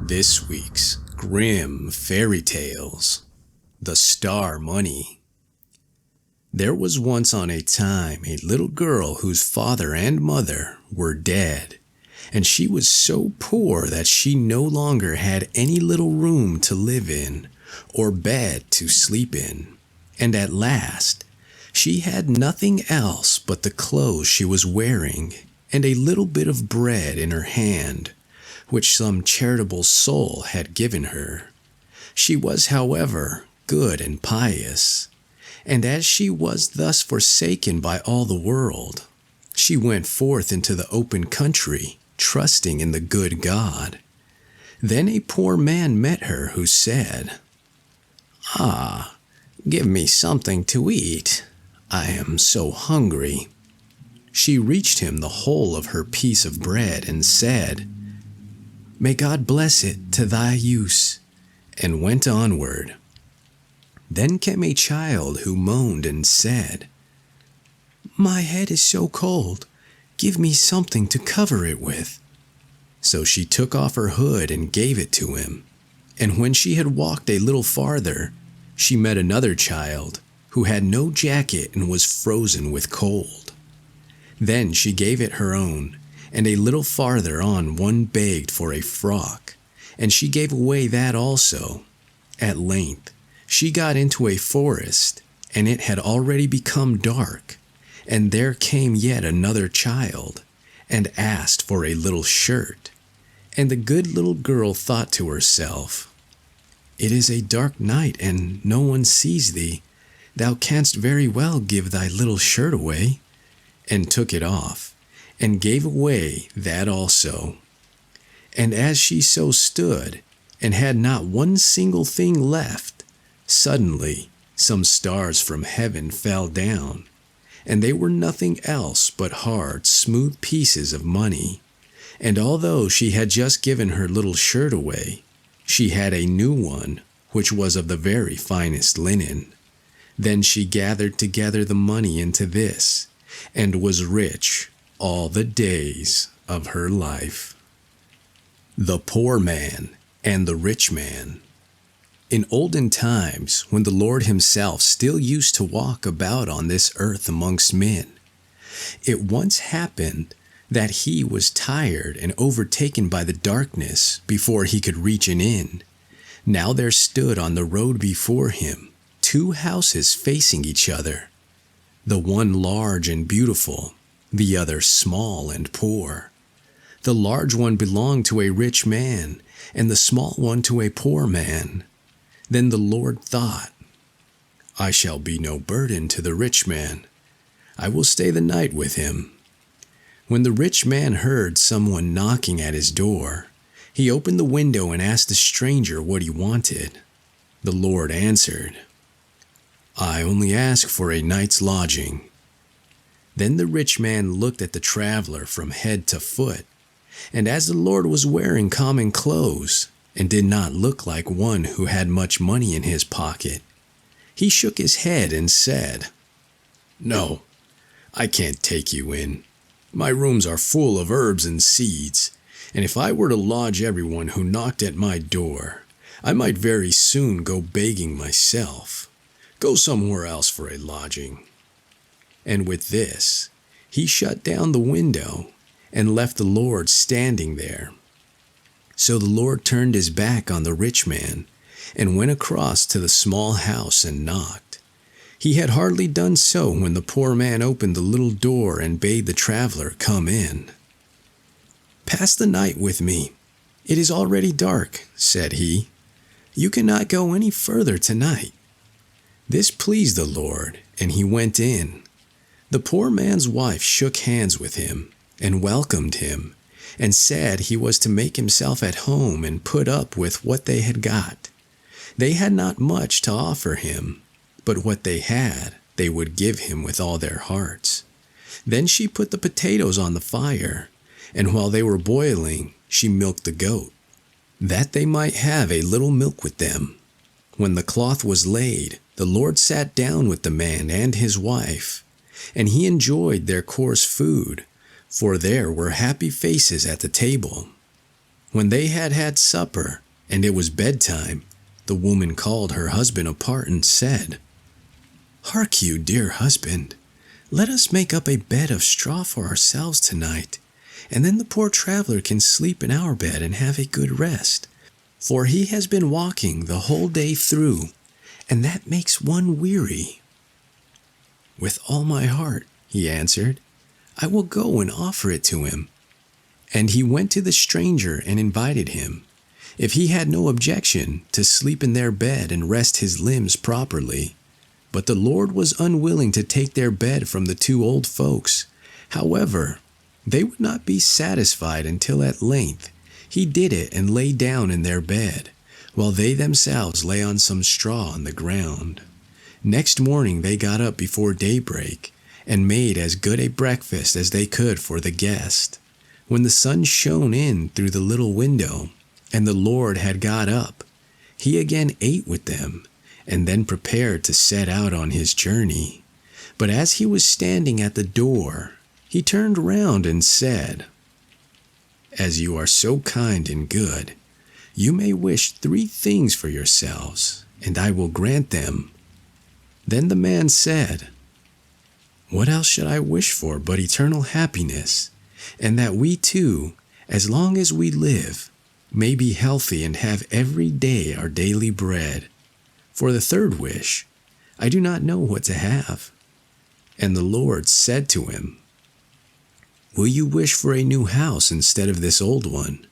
This week's Grimm Fairy Tales, The Star Money. There was once on a time a little girl whose father and mother were dead, and she was so poor that she no longer had any little room to live in or bed to sleep in, and at last she had nothing else but the clothes she was wearing and a little bit of bread in her hand, which some charitable soul had given her. She was, however, good and pious, and as she was thus forsaken by all the world, she went forth into the open country, trusting in the good God. Then a poor man met her who said, "Ah, give me something to eat. I am so hungry." She reached him the whole of her piece of bread and said, "May God bless it to thy use," and went onward. Then came a child who moaned and said, "My head is so cold, give me something to cover it with." So she took off her hood and gave it to him, and when she had walked a little farther, she met another child who had no jacket and was frozen with cold. Then she gave it her own, and a little farther on one begged for a frock, and she gave away that also. At length she got into a forest, and it had already become dark, and there came yet another child, and asked for a little shirt. And the good little girl thought to herself, "It is a dark night, and no one sees thee. Thou canst very well give thy little shirt away," and took it off, and gave away that also. And as she so stood, and had not one single thing left, suddenly some stars from heaven fell down, and they were nothing else but hard, smooth pieces of money. And although she had just given her little shirt away, she had a new one, which was of the very finest linen. Then she gathered together the money into this, and was rich all the days of her life. The Poor Man and the Rich Man. In olden times, when the Lord himself still used to walk about on this earth amongst men, it once happened that he was tired and overtaken by the darkness before he could reach an inn. Now there stood on the road before him 2 houses facing each other, the one large and beautiful, the other small and poor. The large one belonged to a rich man, and the small one to a poor man. Then the Lord thought, "I shall be no burden to the rich man. I will stay the night with him." When the rich man heard someone knocking at his door, he opened the window and asked the stranger what he wanted. The Lord answered, "I only ask for a night's lodging." Then the rich man looked at the traveler from head to foot, and as the Lord was wearing common clothes, and did not look like one who had much money in his pocket, he shook his head and said, "No, I can't take you in. My rooms are full of herbs and seeds, and if I were to lodge everyone who knocked at my door, I might very soon go begging myself. Go somewhere else for a lodging." And with this, he shut down the window and left the Lord standing there. So the Lord turned his back on the rich man and went across to the small house and knocked. He had hardly done so when the poor man opened the little door and bade the traveler come in. "Pass the night with me. It is already dark," said he. "You cannot go any further tonight." This pleased the Lord, and he went in. The poor man's wife shook hands with him and welcomed him, and said he was to make himself at home and put up with what they had got. They had not much to offer him, but what they had they would give him with all their hearts. Then she put the potatoes on the fire, and while they were boiling, she milked the goat, that they might have a little milk with them. When the cloth was laid, the Lord sat down with the man and his wife, and he enjoyed their coarse food, for there were happy faces at the table. When they had had supper, and it was bedtime, the woman called her husband apart and said, "Hark you, dear husband, let us make up a bed of straw for ourselves tonight, and then the poor traveler can sleep in our bed and have a good rest, for he has been walking the whole day through, and that makes one weary." "With all my heart," he answered, "I will go and offer it to him." And he went to the stranger and invited him, if he had no objection, to sleep in their bed and rest his limbs properly. But the Lord was unwilling to take their bed from the two old folks. However, they would not be satisfied until at length he did it and lay down in their bed, while they themselves lay on some straw on the ground. Next morning they got up before daybreak and made as good a breakfast as they could for the guest. When the sun shone in through the little window, and the Lord had got up, he again ate with them, and then prepared to set out on his journey. But as he was standing at the door, he turned round and said, "As you are so kind and good, you may wish 3 things for yourselves, and I will grant them." Then the man said, "What else should I wish for but eternal happiness, and that we too, as long as we live, may be healthy and have every day our daily bread? For the 3rd wish, I do not know what to have." And the Lord said to him, "Will you wish for a new house instead of this old one?"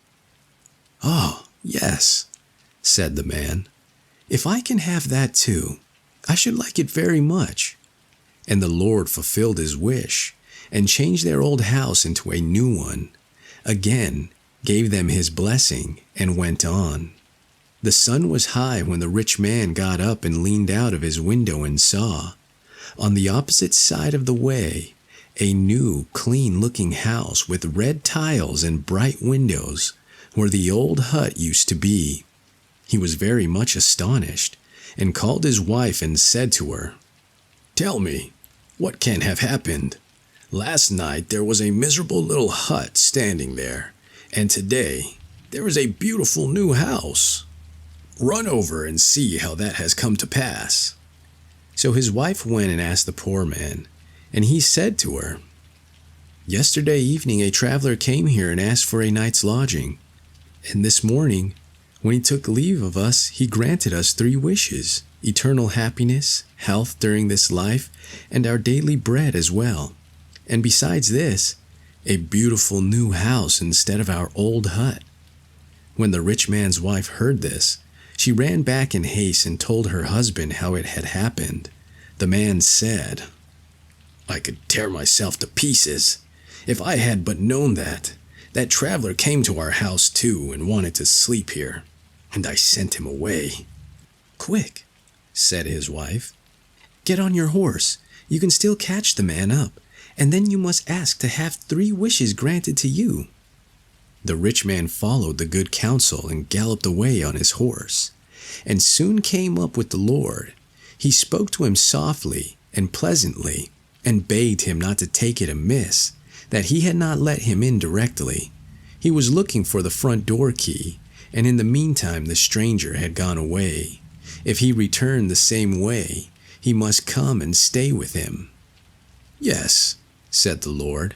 "Oh, yes," said the man. "If I can have that too, I should like it very much." And the Lord fulfilled his wish, and changed their old house into a new one, again gave them his blessing, and went on. The sun was high when the rich man got up and leaned out of his window and saw, on the opposite side of the way, a new, clean-looking house with red tiles and bright windows, where the old hut used to be. He was very much astonished, and called his wife and said to her, "Tell me, what can have happened? Last night there was a miserable little hut standing there, and today there is a beautiful new house. Run over and see how that has come to pass." So his wife went and asked the poor man, and he said to her, "Yesterday evening a traveler came here and asked for a night's lodging, and this morning, when he took leave of us, he granted us 3 wishes, eternal happiness, health during this life, and our daily bread as well. And besides this, a beautiful new house instead of our old hut." When the rich man's wife heard this, she ran back in haste and told her husband how it had happened. The man said, "I could tear myself to pieces if I had but known that. That traveler came to our house too and wanted to sleep here, and I sent him away." "Quick," said his wife, "get on your horse. You can still catch the man up, and then you must ask to have 3 wishes granted to you." The rich man followed the good counsel and galloped away on his horse, and soon came up with the Lord. He spoke to him softly and pleasantly, and begged him not to take it amiss that he had not let him in directly. He was looking for the front door key, and in the meantime the stranger had gone away. If he returned the same way, he must come and stay with him. "Yes," said the Lord,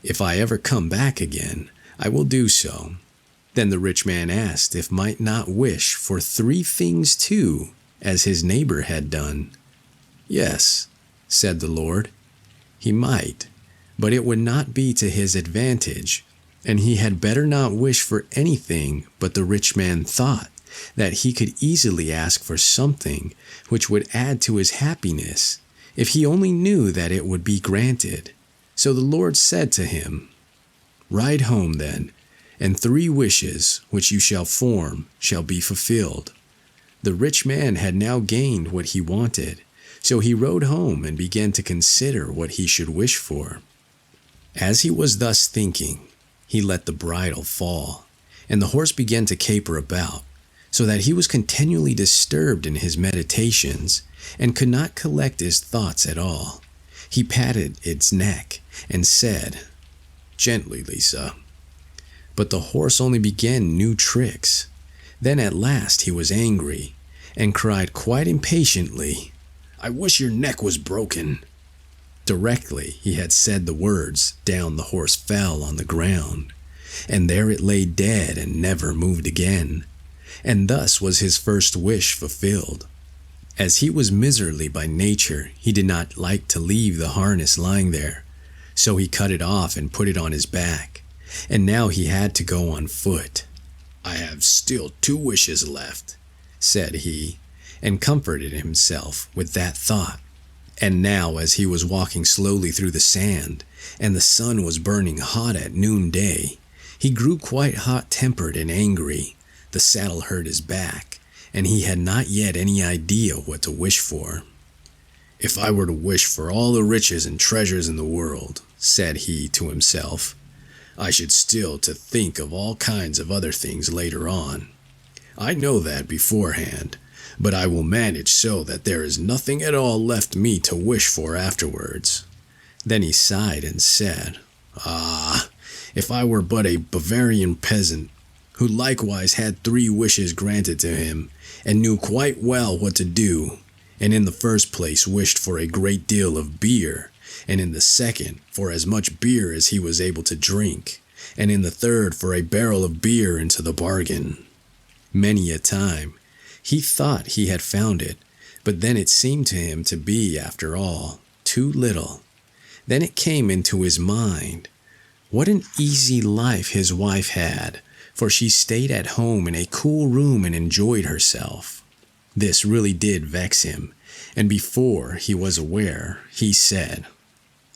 "if I ever come back again, I will do so." Then the rich man asked if might not wish for 3 things too, as his neighbor had done. "Yes," said the Lord, he might, but it would not be to his advantage, and he had better not wish for anything. But the rich man thought that he could easily ask for something which would add to his happiness, if he only knew that it would be granted. So the Lord said to him, "Ride home then, and 3 wishes which you shall form shall be fulfilled." The rich man had now gained what he wanted, so he rode home and began to consider what he should wish for. As he was thus thinking, he let the bridle fall, and the horse began to caper about, so that he was continually disturbed in his meditations, and could not collect his thoughts at all. He patted its neck, and said, "Gently, Lisa. But the horse only began new tricks. Then at last he was angry, and cried quite impatiently, "I wish your neck was broken." Directly he had said the words, down the horse fell on the ground, and there it lay dead and never moved again. And thus was his first wish fulfilled. As he was miserly by nature, he did not like to leave the harness lying there, so he cut it off and put it on his back, and now he had to go on foot. "I have still 2 wishes left," said he, and comforted himself with that thought. And now as he was walking slowly through the sand, and the sun was burning hot at noonday, he grew quite hot-tempered and angry. The saddle hurt his back, and he had not yet any idea what to wish for. "If I were to wish for all the riches and treasures in the world," said he to himself, "I should still to think of all kinds of other things later on. I know that beforehand, but I will manage so that there is nothing at all left me to wish for afterwards." Then he sighed and said, "Ah, if I were but a Bavarian peasant, who likewise had 3 wishes granted to him, and knew quite well what to do, and in the first place wished for a great deal of beer, and in the second for as much beer as he was able to drink, and in the third for a barrel of beer into the bargain." Many a time he thought he had found it, but then it seemed to him to be, after all, too little. Then it came into his mind, what an easy life his wife had, for she stayed at home in a cool room and enjoyed herself. This really did vex him, and before he was aware, he said,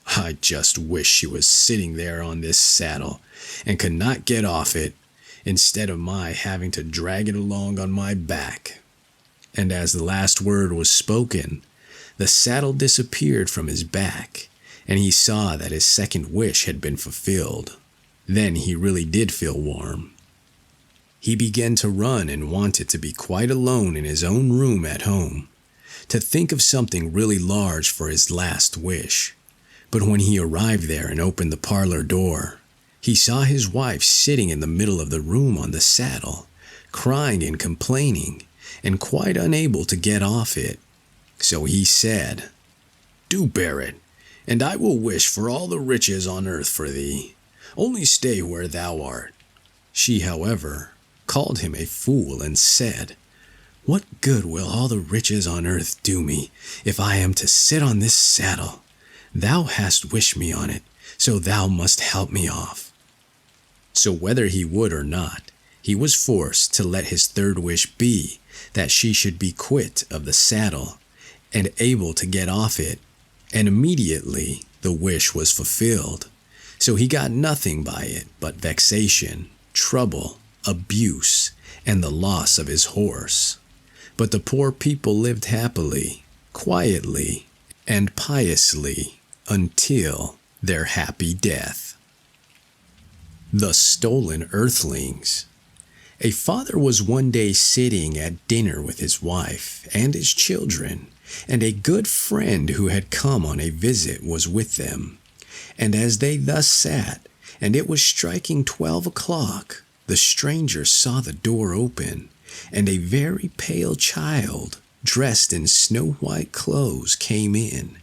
"I just wish she was sitting there on this saddle, and could not get off it, instead of my having to drag it along on my back." And as the last word was spoken, the saddle disappeared from his back, and he saw that his second wish had been fulfilled. Then he really did feel warm. He began to run and wanted to be quite alone in his own room at home, to think of something really large for his last wish. But when he arrived there and opened the parlor door, he saw his wife sitting in the middle of the room on the saddle, crying and complaining, and quite unable to get off it. So he said, "Do bear it, and I will wish for all the riches on earth for thee. Only stay where thou art." She, however, called him a fool and said, "What good will all the riches on earth do me if I am to sit on this saddle? Thou hast wished me on it, so thou must help me off." So whether he would or not, he was forced to let his third wish be that she should be quit of the saddle and able to get off it, and immediately the wish was fulfilled. So he got nothing by it but vexation, trouble, abuse, and the loss of his horse. But the poor people lived happily, quietly, and piously until their happy death. The Stolen Earthlings. A father was one day sitting at dinner with his wife and his children, and a good friend who had come on a visit was with them. And as they thus sat, and it was striking 12 o'clock, the stranger saw the door open, and a very pale child, dressed in snow-white clothes, came in.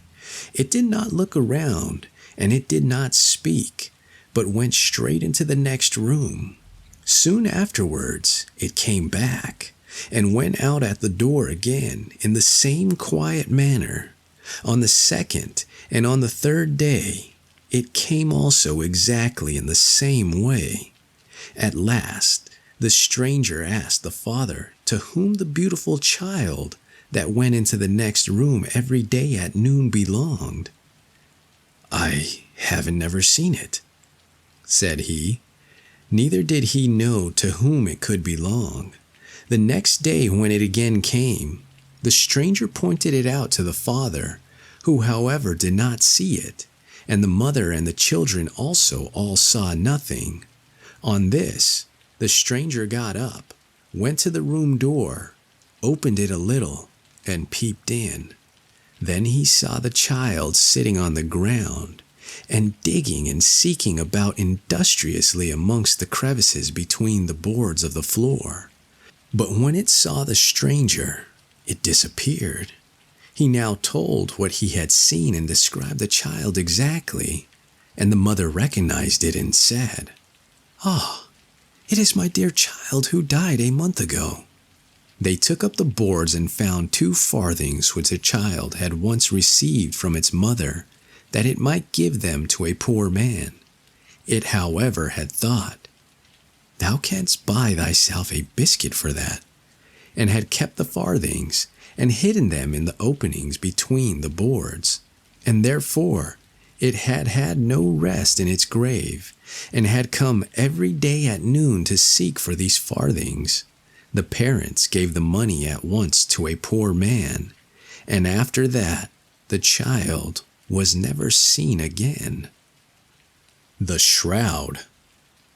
It did not look around, and it did not speak, but went straight into the next room. Soon afterwards, it came back, and went out at the door again in the same quiet manner. On the second and on the third day, it came also exactly in the same way. At last, the stranger asked the father to whom the beautiful child that went into the next room every day at noon belonged. "I haven't never seen it," said he. Neither did he know to whom it could belong. The next day when it again came, the stranger pointed it out to the father, who however did not see it, and the mother and the children also all saw nothing. On this, the stranger got up, went to the room door, opened it a little, and peeped in. Then he saw the child sitting on the ground, and digging and seeking about industriously amongst the crevices between the boards of the floor. But when it saw the stranger, it disappeared. He now told what he had seen and described the child exactly, and the mother recognized it and said, "Ah, it is my dear child who died a month ago." They took up the boards and found 2 farthings which the child had once received from its mother, that it might give them to a poor man. It, however, had thought, "Thou canst buy thyself a biscuit for that," and had kept the farthings, and hidden them in the openings between the boards, and therefore it had had no rest in its grave, and had come every day at noon to seek for these farthings. The parents gave the money at once to a poor man, and after that the child was never seen again. The Shroud.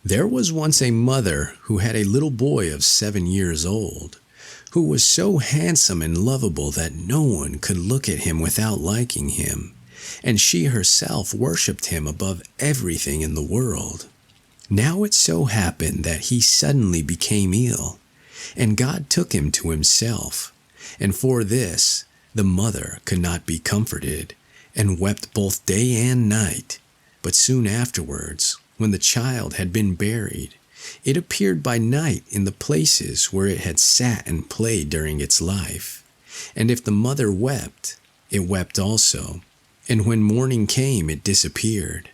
There was once a mother who had a little boy of 7 years old, who was so handsome and lovable that no one could look at him without liking him, and she herself worshipped him above everything in the world. Now it so happened that he suddenly became ill, and God took him to himself, and for this the mother could not be comforted, and wept both day and night. But soon afterwards, when the child had been buried, it appeared by night in the places where it had sat and played during its life. And if the mother wept, it wept also, and when morning came it disappeared.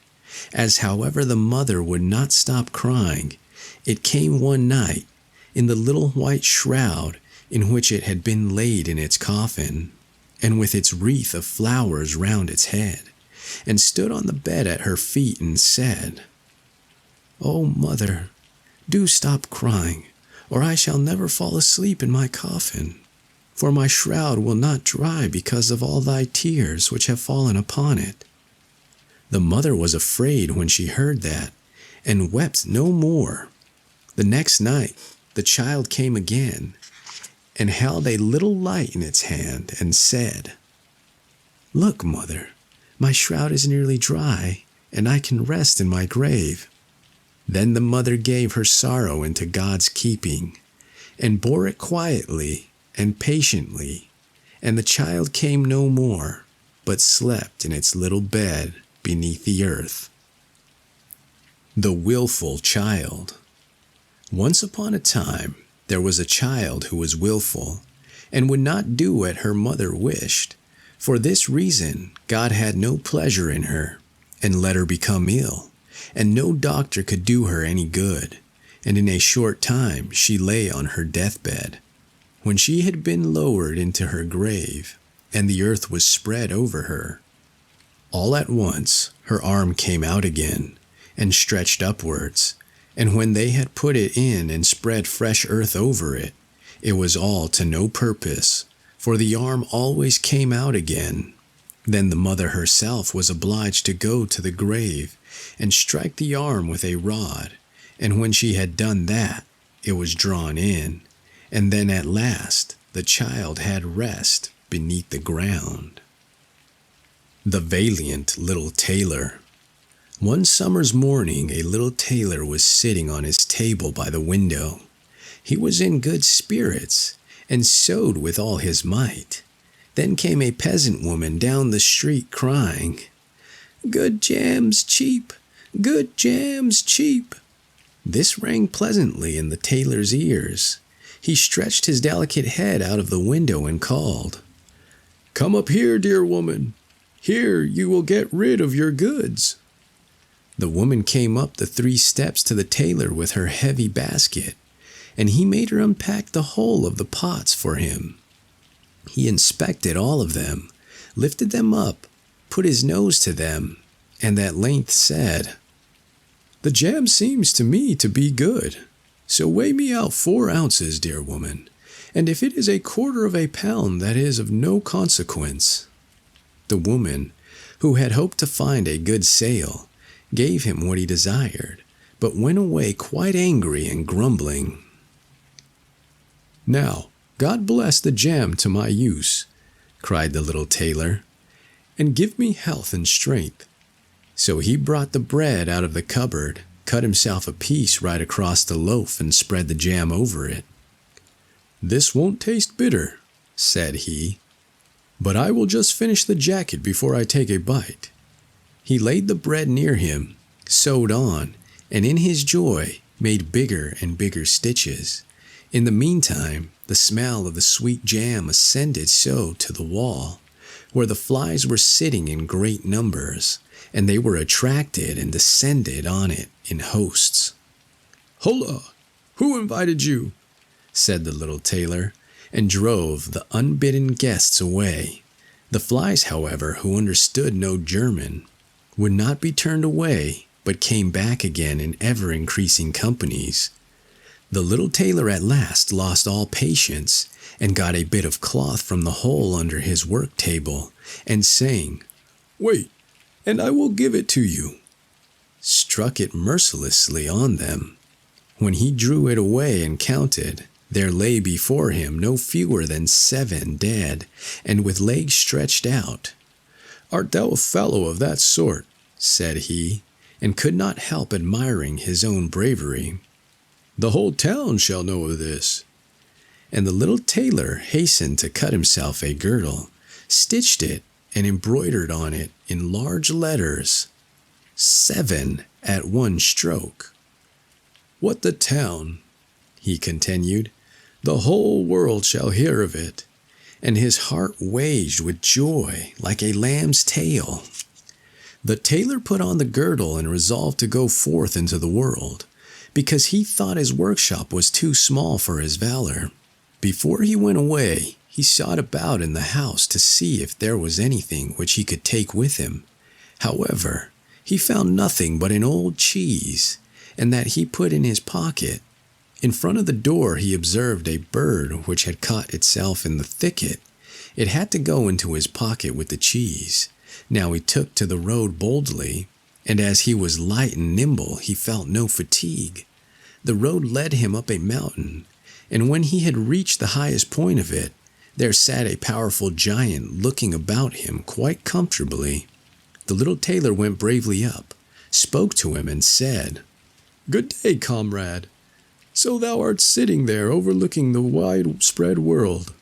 As however the mother would not stop crying, it came one night in the little white shroud in which it had been laid in its coffin, and with its wreath of flowers round its head, and stood on the bed at her feet and said, "O mother, do stop crying, or I shall never fall asleep in my coffin, for my shroud will not dry because of all thy tears which have fallen upon it." The mother was afraid when she heard that, and wept no more. The next night the child came again, and held a little light in its hand, and said, "Look, mother, my shroud is nearly dry, and I can rest in my grave." Then the mother gave her sorrow into God's keeping, and bore it quietly and patiently, and the child came no more, but slept in its little bed beneath the earth. The Willful Child. Once upon a time, there was a child who was willful, and would not do what her mother wished. For this reason, God had no pleasure in her, and let her become ill, and no doctor could do her any good, and in a short time she lay on her deathbed. When she had been lowered into her grave, and the earth was spread over her, all at once her arm came out again, and stretched upwards, and when they had put it in and spread fresh earth over it, it was all to no purpose, for the arm always came out again. Then the mother herself was obliged to go to the grave and strike the arm with a rod, and when she had done that, it was drawn in, and then at last the child had rest beneath the ground. The Valiant Little Tailor. One summer's morning, a little tailor was sitting on his table by the window. He was in good spirits, and sewed with all his might. Then came a peasant woman down the street crying, "Good jam's cheap, good jam's cheap." This rang pleasantly in the tailor's ears. He stretched his delicate head out of the window and called, "Come up here, dear woman. Here you will get rid of your goods." The woman came up the 3 steps to the tailor with her heavy basket, and he made her unpack the whole of the pots for him. He inspected all of them, lifted them up, put his nose to them, and at length said, "The jam seems to me to be good, so weigh me out 4 ounces, dear woman, and if it is 1/4 of a pound, that is of no consequence." The woman, who had hoped to find a good sale, gave him what he desired, but went away quite angry and grumbling. "Now, God bless the jam to my use," cried the little tailor, "and give me health and strength. So he brought the bread out of the cupboard, cut himself a piece right across the loaf, and spread the jam over it. "This won't taste bitter," said he, "but I will just finish the jacket before I take a bite." He laid the bread near him, sewed on, and in his joy made bigger and bigger stitches. In the meantime, the smell of the sweet jam ascended so to the wall, where the flies were sitting in great numbers, and they were attracted and descended on it in hosts. "Holla! Who invited you?" said the little tailor, and drove the unbidden guests away. The flies, however, who understood no German, would not be turned away, but came back again in ever-increasing companies. The little tailor at last lost all patience, and got a bit of cloth from the hole under his work table, and saying, "Wait, and I will give it to you," struck it mercilessly on them. When he drew it away and counted, there lay before him no fewer than 7 dead, and with legs stretched out. "Art thou a fellow of that sort?" said he, and could not help admiring his own bravery. "The whole town shall know of this." And the little tailor hastened to cut himself a girdle, stitched it, and embroidered on it in large letters, 7 at one stroke. "What the town?" he continued. "The whole world shall hear of it." And his heart waged with joy like a lamb's tail. The tailor put on the girdle and resolved to go forth into the world, because he thought his workshop was too small for his valor. Before he went away, he sought about in the house to see if there was anything which he could take with him. However, he found nothing but an old cheese, and that he put in his pocket. In front of the door he observed a bird which had caught itself in the thicket. It had to go into his pocket with the cheese. Now he took to the road boldly, and as he was light and nimble, he felt no fatigue. The road led him up a mountain, and when he had reached the highest point of it, there sat a powerful giant looking about him quite comfortably. The little tailor went bravely up, spoke to him, and said, "Good day, comrade. So thou art sitting there overlooking the wide-spread world.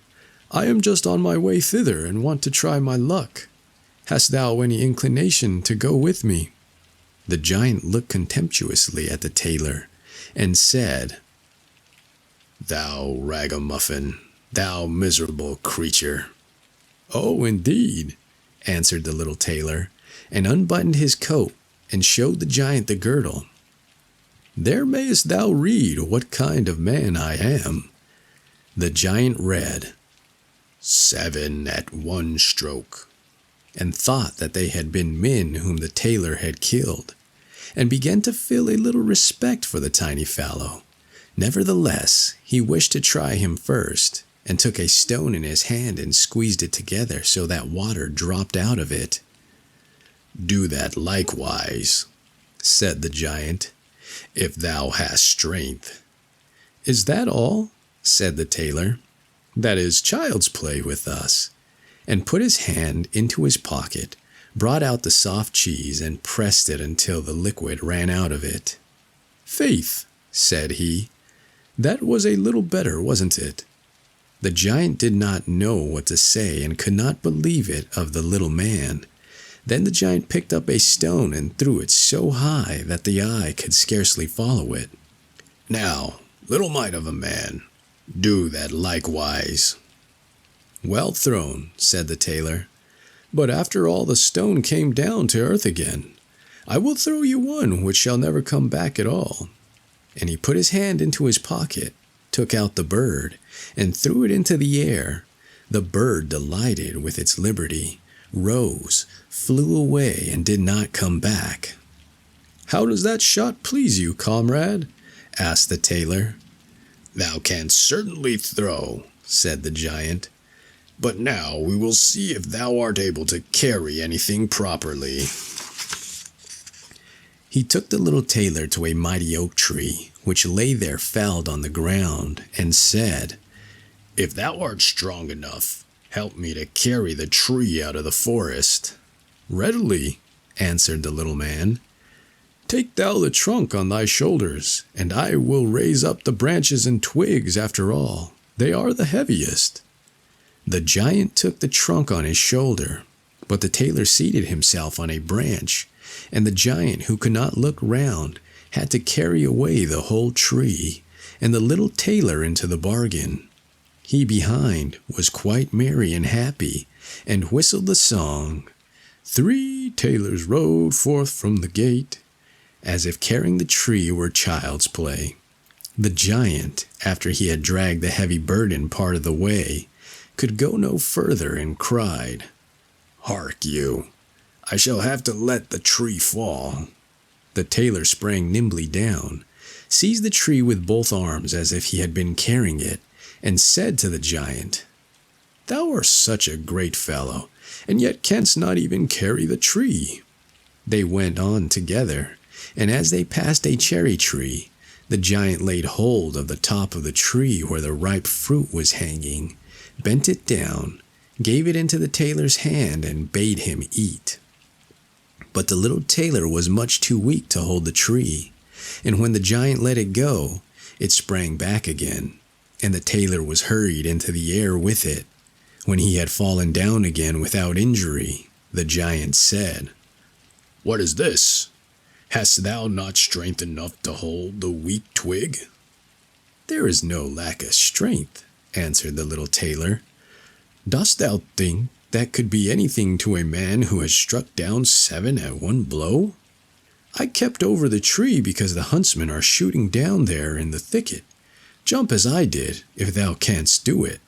I am just on my way thither and want to try my luck. Hast thou any inclination to go with me?" The giant looked contemptuously at the tailor, and said, "Thou ragamuffin, thou miserable creature." "Oh, indeed," answered the little tailor, and unbuttoned his coat, and showed the giant the girdle. "There mayest thou read what kind of man I am." The giant read, 7 at one stroke, and thought that they had been men whom the tailor had killed, and began to feel a little respect for the tiny fellow. Nevertheless, he wished to try him first, and took a stone in his hand and squeezed it together so that water dropped out of it. "Do that likewise," said the giant, "if thou hast strength." "Is that all?" said the tailor. "That is child's play with us," and put his hand into his pocket, brought out the soft cheese, and pressed it until the liquid ran out of it. "Faith," said he, "that was a little better, wasn't it?" The giant did not know what to say, and could not believe it of the little man. Then the giant picked up a stone and threw it so high that the eye could scarcely follow it. "Now, little mite of a man, do that likewise." "Well thrown," said the tailor, "but after all the stone came down to earth again. I will throw you one which shall never come back at all." And he put his hand into his pocket, took out the bird, and threw it into the air. The bird, delighted with its liberty, rose, flew away, and did not come back. "How does that shot please you, comrade?" asked the tailor. "Thou canst certainly throw," said the giant. "But now we will see if thou art able to carry anything properly." He took the little tailor to a mighty oak tree, which lay there felled on the ground, and said, "If thou art strong enough, help me to carry the tree out of the forest." "Readily," answered the little man. "Take thou the trunk on thy shoulders, and I will raise up the branches and twigs after all. They are the heaviest." The giant took the trunk on his shoulder, but the tailor seated himself on a branch, and the giant, who could not look round, had to carry away the whole tree, and the little tailor into the bargain. He behind was quite merry and happy, and whistled the song, "3 tailors rode forth from the gate," as if carrying the tree were child's play. The giant, after he had dragged the heavy burden part of the way, could go no further, and cried, "Hark you, I shall have to let the tree fall." The tailor sprang nimbly down, seized the tree with both arms as if he had been carrying it, and said to the giant, "Thou art such a great fellow, and yet canst not even carry the tree." They went on together, and as they passed a cherry tree, the giant laid hold of the top of the tree where the ripe fruit was hanging, bent it down, gave it into the tailor's hand, and bade him eat. But the little tailor was much too weak to hold the tree, and when the giant let it go, it sprang back again, and the tailor was hurried into the air with it. When he had fallen down again without injury, the giant said, "What is this? Hast thou not strength enough to hold the weak twig?" "There is no lack of strength," answered the little tailor. "Dost thou think that could be anything to a man who has struck down 7 at one blow? I kept over the tree because the huntsmen are shooting down there in the thicket. Jump as I did, if thou canst do it."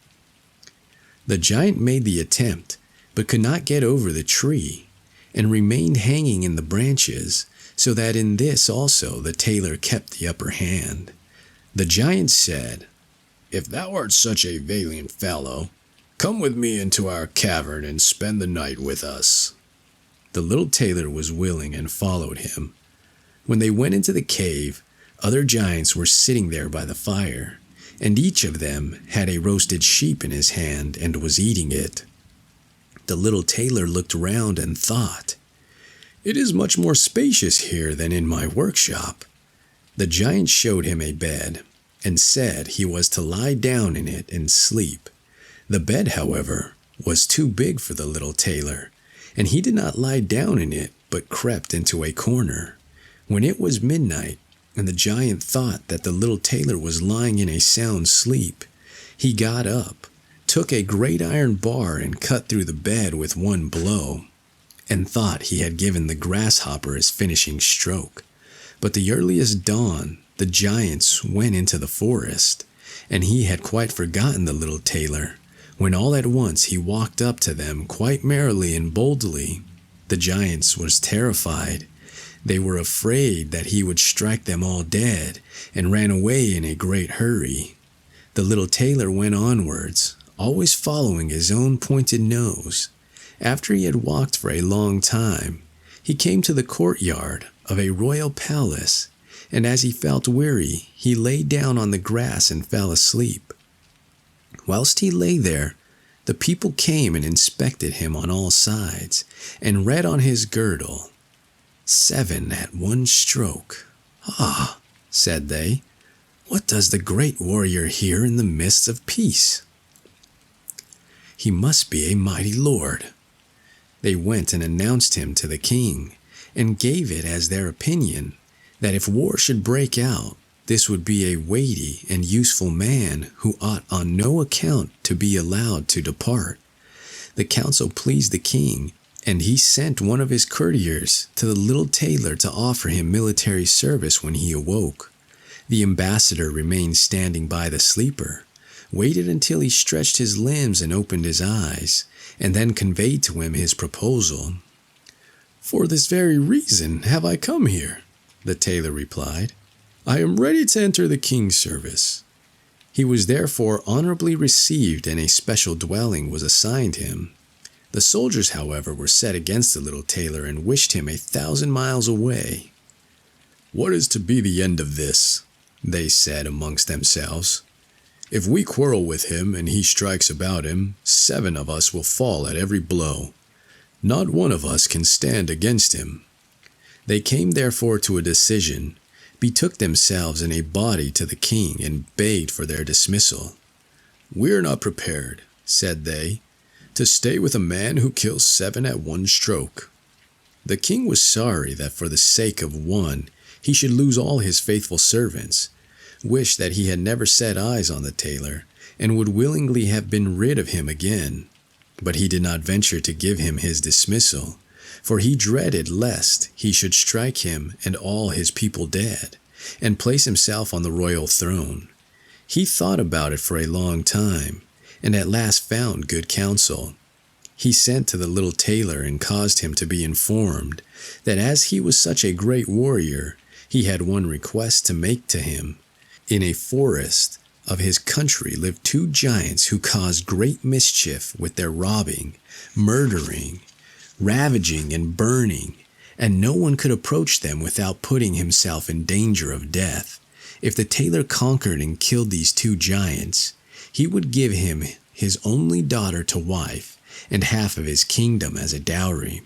The giant made the attempt, but could not get over the tree, and remained hanging in the branches, so that in this also the tailor kept the upper hand. The giant said, "If thou art such a valiant fellow, come with me into our cavern and spend the night with us." The little tailor was willing and followed him. When they went into the cave, other giants were sitting there by the fire, and each of them had a roasted sheep in his hand and was eating it. The little tailor looked round and thought, "It is much more spacious here than in my workshop." The giant showed him a bed, and said he was to lie down in it and sleep. The bed, however, was too big for the little tailor, and he did not lie down in it, but crept into a corner. When it was midnight, and the giant thought that the little tailor was lying in a sound sleep, he got up, took a great iron bar and cut through the bed with one blow, and thought he had given the grasshopper his finishing stroke. But the earliest dawn, the giants went into the forest, and he had quite forgotten the little tailor, when all at once he walked up to them quite merrily and boldly. The giants was terrified. They were afraid that he would strike them all dead, and ran away in a great hurry. The little tailor went onwards, always following his own pointed nose. After he had walked for a long time, he came to the courtyard of a royal palace, and as he felt weary, he lay down on the grass and fell asleep. Whilst he lay there, the people came and inspected him on all sides, and read on his girdle, 7 at one stroke. "Ah," said they, "what does the great warrior here in the midst of peace? He must be a mighty lord." They went and announced him to the king, and gave it as their opinion that if war should break out, this would be a weighty and useful man who ought on no account to be allowed to depart. The counsel pleased the king, and he sent one of his courtiers to the little tailor to offer him military service when he awoke. The ambassador remained standing by the sleeper, waited until he stretched his limbs and opened his eyes, and then conveyed to him his proposal. "For this very reason have I come here," the tailor replied. "I am ready to enter the king's service." He was therefore honorably received, and a special dwelling was assigned him. The soldiers, however, were set against the little tailor and wished him 1,000 miles away. "What is to be the end of this?" they said amongst themselves. "If we quarrel with him and he strikes about him, 7 of us will fall at every blow. Not one of us can stand against him." They came therefore to a decision, betook themselves in a body to the king, and begged for their dismissal. "We are not prepared," said they, "to stay with a man who kills 7 at one stroke." The king was sorry that for the sake of one he should lose all his faithful servants, wished that he had never set eyes on the tailor, and would willingly have been rid of him again. But he did not venture to give him his dismissal, for he dreaded lest he should strike him and all his people dead, and place himself on the royal throne. He thought about it for a long time, and at last found good counsel. He sent to the little tailor and caused him to be informed that as he was such a great warrior, he had one request to make to him. In a forest of his country lived 2 giants who caused great mischief with their robbing, murdering, ravaging, and burning, and no one could approach them without putting himself in danger of death. If the tailor conquered and killed these 2 giants, he would give him his only daughter to wife, and half of his kingdom as a dowry.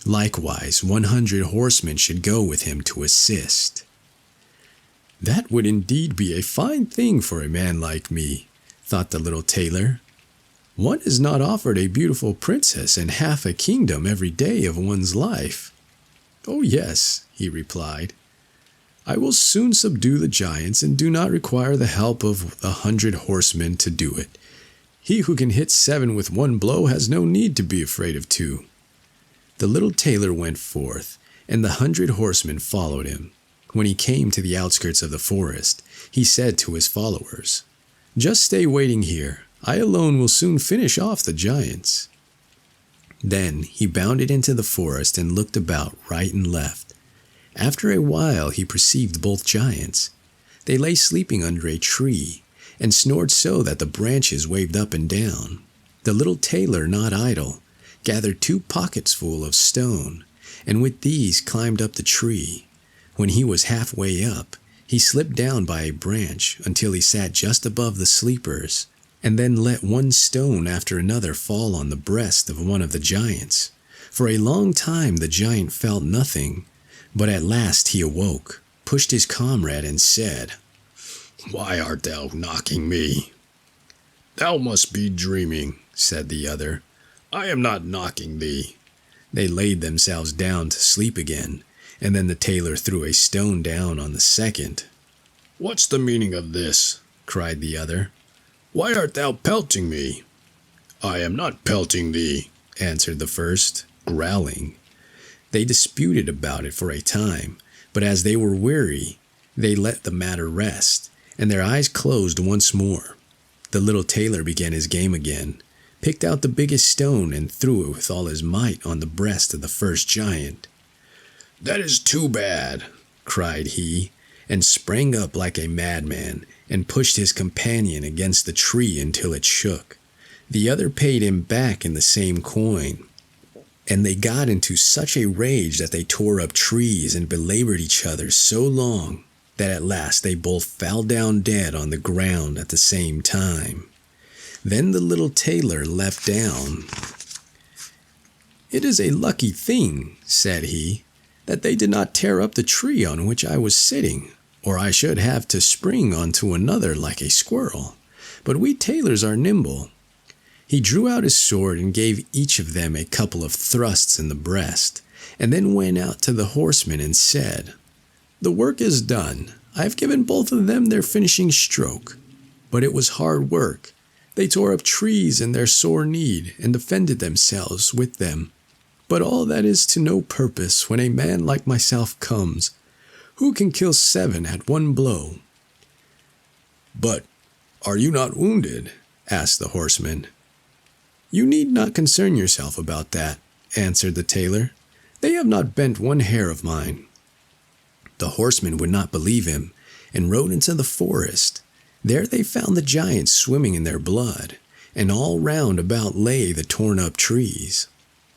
Likewise, 100 horsemen should go with him to assist. "That would indeed be a fine thing for a man like me," thought the little tailor. "One is not offered a beautiful princess and half a kingdom every day of one's life." "Oh yes," he replied, "I will soon subdue the giants and do not require the help of 100 horsemen to do it. He who can hit 7 with one blow has no need to be afraid of 2. The little tailor went forth, and the 100 horsemen followed him. When he came to the outskirts of the forest, he said to his followers, "Just stay waiting here. I alone will soon finish off the giants." Then he bounded into the forest and looked about right and left. After a while he perceived both giants. They lay sleeping under a tree, and snored so that the branches waved up and down. The little tailor, not idle, gathered 2 pockets full of stone, and with these climbed up the tree. When he was halfway up, he slipped down by a branch until he sat just above the sleepers, and then let one stone after another fall on the breast of one of the giants. For a long time the giant felt nothing, but at last he awoke, pushed his comrade, and said, "Why art thou knocking me?" "Thou must be dreaming," said the other. "I am not knocking thee." They laid themselves down to sleep again, and then the tailor threw a stone down on the second. "What's the meaning of this?" cried the other. "Why art thou pelting me?" "I am not pelting thee," answered the first, growling. They disputed about it for a time, but as they were weary, they let the matter rest, and their eyes closed once more. The little tailor began his game again, picked out the biggest stone, and threw it with all his might on the breast of the first giant. "That is too bad," cried he, and sprang up like a madman, and pushed his companion against the tree until it shook. The other paid him back in the same coin, and they got into such a rage that they tore up trees and belabored each other so long that at last they both fell down dead on the ground at the same time. Then the little tailor leapt down. "It is a lucky thing," said he, "that they did not tear up the tree on which I was sitting, or I should have to spring onto another like a squirrel. But we tailors are nimble." He drew out his sword and gave each of them a couple of thrusts in the breast, and then went out to the horsemen and said, "The work is done. I have given both of them their finishing stroke. But it was hard work. They tore up trees in their sore need and defended themselves with them. But all that is to no purpose when a man like myself comes. Who can kill 7 at one blow?" "But are you not wounded?" asked the horseman. "You need not concern yourself about that," answered the tailor. "They have not bent one hair of mine." The horsemen would not believe him, and rode into the forest. There they found the giants swimming in their blood, and all round about lay the torn-up trees.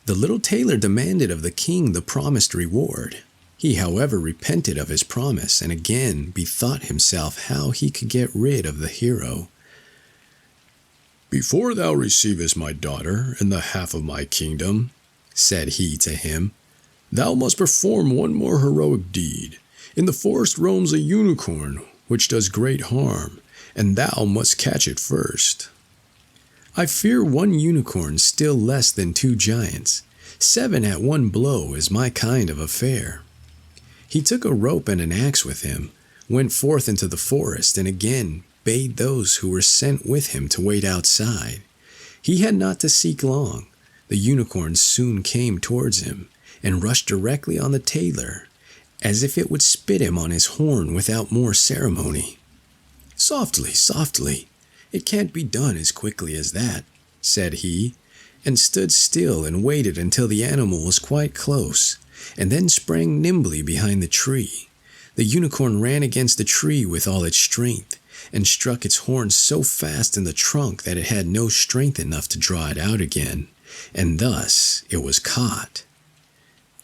The little tailor demanded of the king the promised reward. He, however, repented of his promise, and again bethought himself how he could get rid of the hero. "Before thou receivest my daughter and the half of my kingdom, said he to him, "thou must perform one more heroic deed. In the forest roams a unicorn, which does great harm, and thou must catch it first." "I fear one unicorn still less than 2 giants. 7 at one blow is my kind of affair." He took a rope and an axe with him, went forth into the forest, and again bade those who were sent with him to wait outside. He had not to seek long. The unicorn soon came towards him, and rushed directly on the tailor, as if it would spit him on his horn without more ceremony. "Softly, softly, it can't be done as quickly as that," said he, and stood still and waited until the animal was quite close, and then sprang nimbly behind the tree. The unicorn ran against the tree with all its strength, and struck its horn so fast in the trunk that it had no strength enough to draw it out again, and thus it was caught.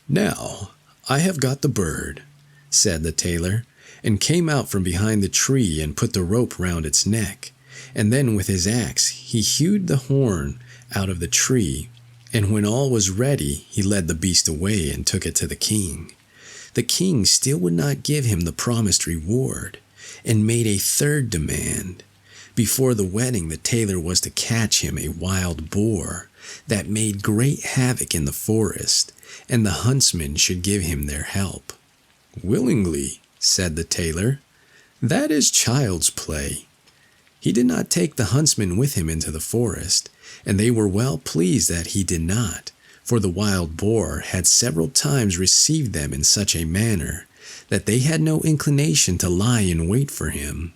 "Now I have got the bird," said the tailor, and came out from behind the tree and put the rope round its neck, and then with his axe he hewed the horn out of the tree, and when all was ready he led the beast away and took it to the king. The king still would not give him the promised reward, and made a third demand. Before the wedding the tailor was to catch him a wild boar that made great havoc in the forest, and the huntsmen should give him their help. "Willingly," said the tailor. "That is child's play." He did not take the huntsmen with him into the forest, and they were well pleased that he did not, for the wild boar had several times received them in such a manner that they had no inclination to lie in wait for him.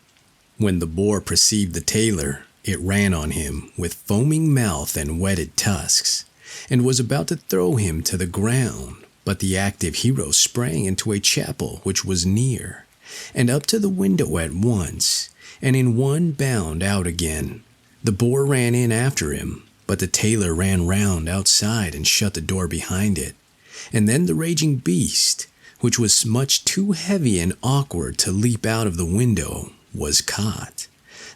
When the boar perceived the tailor, it ran on him with foaming mouth and whetted tusks, and was about to throw him to the ground, but the active hero sprang into a chapel which was near, and up to the window at once, and in one bound out again. The boar ran in after him, but the tailor ran round outside and shut the door behind it, and then the raging beast, which was much too heavy and awkward to leap out of the window, was caught.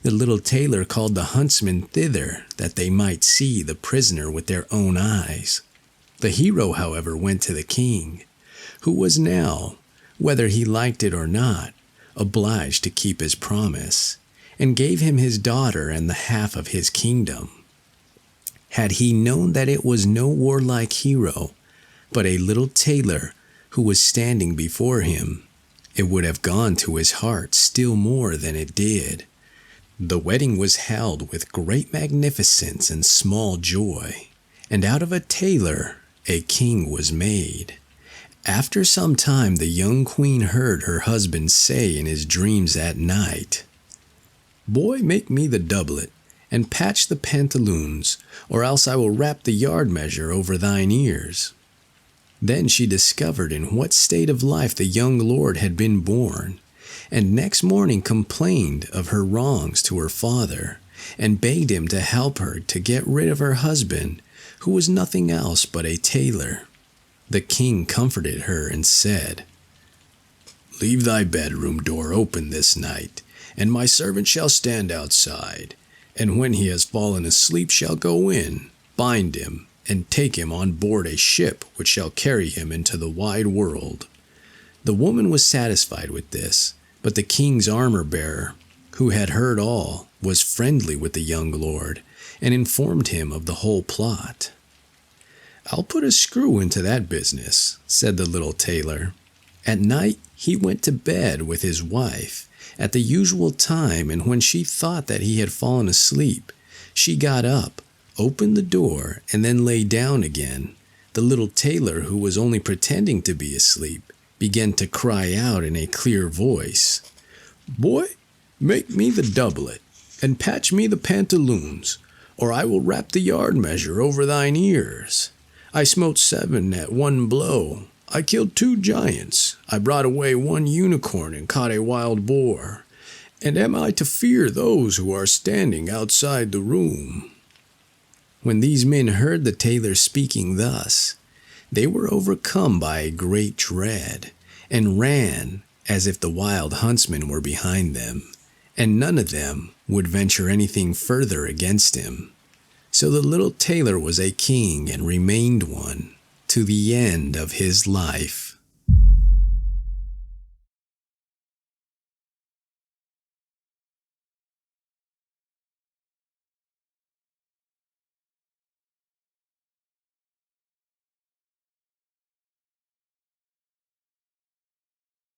The little tailor called the huntsmen thither that they might see the prisoner with their own eyes. The hero, however, went to the king, who was now, whether he liked it or not, obliged to keep his promise, and gave him his daughter and the half of his kingdom. Had he known that it was no warlike hero, but a little tailor who was standing before him, it would have gone to his heart still more than it did. The wedding was held with great magnificence and small joy, and out of a tailor a king was made. After some time the young queen heard her husband say in his dreams at night, "Boy, make me the doublet, and patch the pantaloons, or else I will wrap the yard measure over thine ears." Then she discovered in what state of life the young lord had been born, and next morning complained of her wrongs to her father, and begged him to help her to get rid of her husband, who was nothing else but a tailor. The king comforted her and said, "Leave thy bedroom door open this night, and my servant shall stand outside, and when he has fallen asleep shall go in, bind him, and take him on board a ship which shall carry him into the wide world." The woman was satisfied with this, but the king's armor-bearer, who had heard all, was friendly with the young lord, and informed him of the whole plot. "I'll put a screw into that business," said the little tailor. At night he went to bed with his wife at the usual time, and when she thought that he had fallen asleep, she got up, opened the door, and then lay down again. The little tailor, who was only pretending to be asleep, began to cry out in a clear voice, "Boy, make me the doublet, and patch me the pantaloons, or I will wrap the yard measure over thine ears. I smote 7 at one blow. I killed 2 giants. I brought away 1 unicorn and caught a wild boar. And am I to fear those who are standing outside the room?" When these men heard the tailor speaking thus, they were overcome by a great dread, and ran as if the wild huntsmen were behind them, and none of them would venture anything further against him. So the little tailor was a king and remained one. to the end of his life.